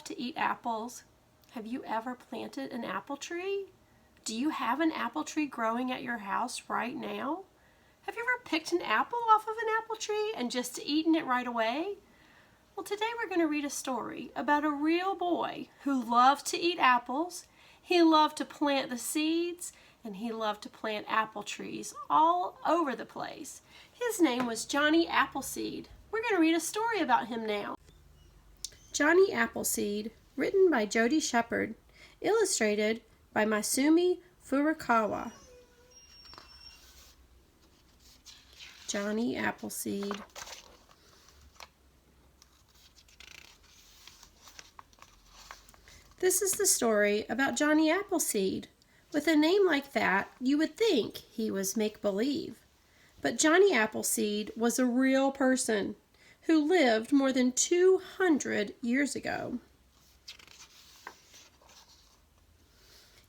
to eat apples? Have you ever planted an apple tree? Do you have an apple tree growing at your house right now? Have you ever picked an apple off of an apple tree and just eaten it right away? Well, today we're going to read a story about a real boy who loved to eat apples. He loved to plant the seeds, and he loved to plant apple trees all over the place. His name was Johnny Appleseed. We're going to read a story about him now. Johnny Appleseed, written by Jodie Shepard, illustrated by Masumi Furukawa. Johnny Appleseed. This is the story about Johnny Appleseed. With a name like that, you would think he was make-believe. But Johnny Appleseed was a real person who lived more than 200 years ago.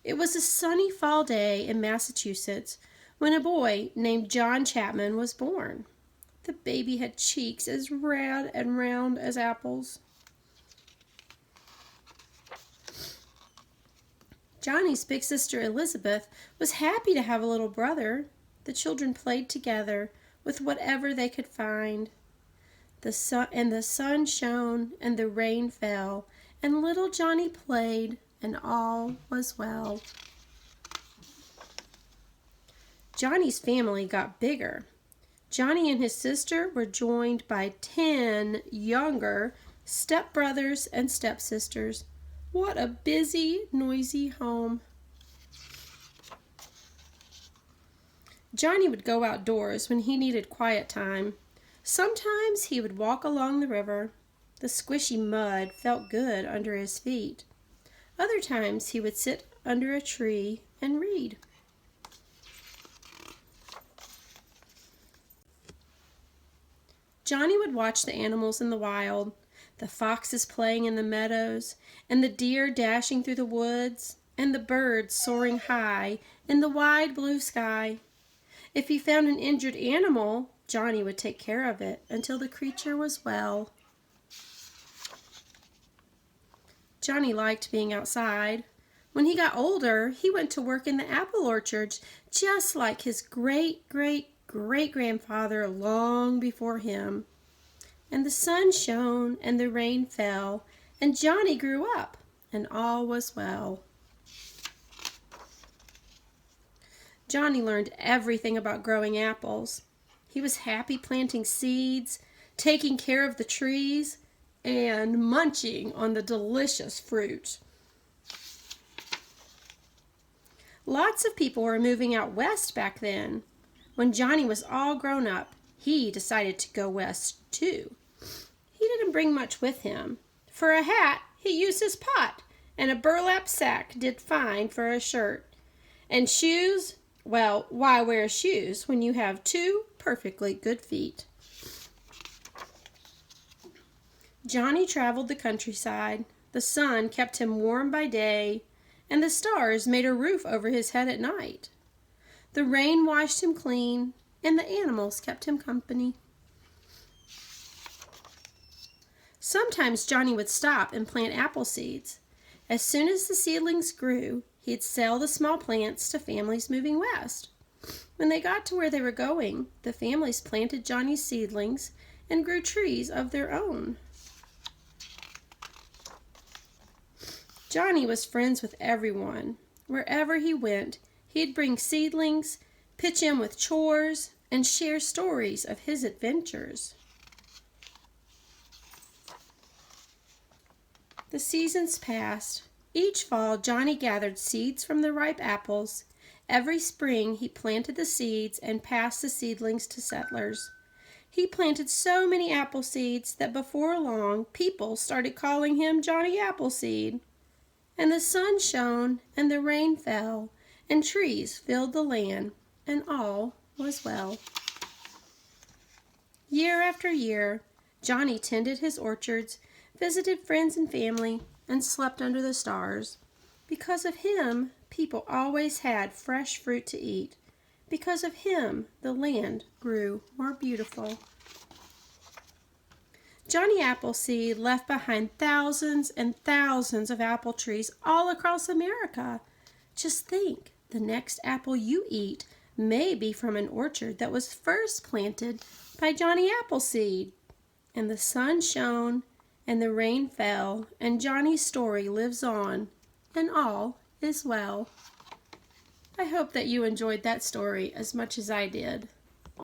It was a sunny fall day in Massachusetts when a boy named John Chapman was born. The baby had cheeks as red and round as apples. Johnny's big sister Elizabeth was happy to have a little brother. The children played together with whatever they could find. The sun shone and the rain fell, and little Johnny played, and all was well. Johnny's family got bigger. Johnny and his sister were joined by 10 younger stepbrothers and stepsisters. What a busy, noisy home. Johnny would go outdoors when he needed quiet time. Sometimes he would walk along the river. The squishy mud felt good under his feet. Other times he would sit under a tree and read. Johnny would watch the animals in the wild, the foxes playing in the meadows, and the deer dashing through the woods, and the birds soaring high in the wide blue sky. If he found an injured animal, Johnny would take care of it until the creature was well. Johnny liked being outside. When he got older, he went to work in the apple orchards, just like his great-great-great-grandfather long before him. And the sun shone and the rain fell, and Johnny grew up, and all was well. Johnny learned everything about growing apples. He was happy planting seeds, taking care of the trees, and munching on the delicious fruit. Lots of people were moving out west back then. When Johnny was all grown up, he decided to go west too. He didn't bring much with him. For a hat, he used his pot, and a burlap sack did fine for a shirt. And shoes? Well, why wear shoes when you have 2 perfectly good feet? Johnny traveled the countryside. The sun kept him warm by day, and the stars made a roof over his head at night. The rain washed him clean, and the animals kept him company. Sometimes Johnny would stop and plant apple seeds. As soon as the seedlings grew, he'd sell the small plants to families moving west. When they got to where they were going, the families planted Johnny's seedlings and grew trees of their own. Johnny was friends with everyone. Wherever he went, he'd bring seedlings, pitch in with chores, and share stories of his adventures. The seasons passed. Each fall, Johnny gathered seeds from the ripe apples. Every spring, he planted the seeds and passed the seedlings to settlers. He planted so many apple seeds that before long, people started calling him Johnny Appleseed. And the sun shone, and the rain fell, and trees filled the land, and all was well. Year after year, Johnny tended his orchards, visited friends and family, and slept under the stars. Because of him, people always had fresh fruit to eat. Because of him, the land grew more beautiful. Johnny Appleseed left behind thousands and thousands of apple trees all across America. Just think, the next apple you eat may be from an orchard that was first planted by Johnny Appleseed. And the sun shone, and the rain fell, and Johnny's story lives on, and all is well. I hope that you enjoyed that story as much as I did.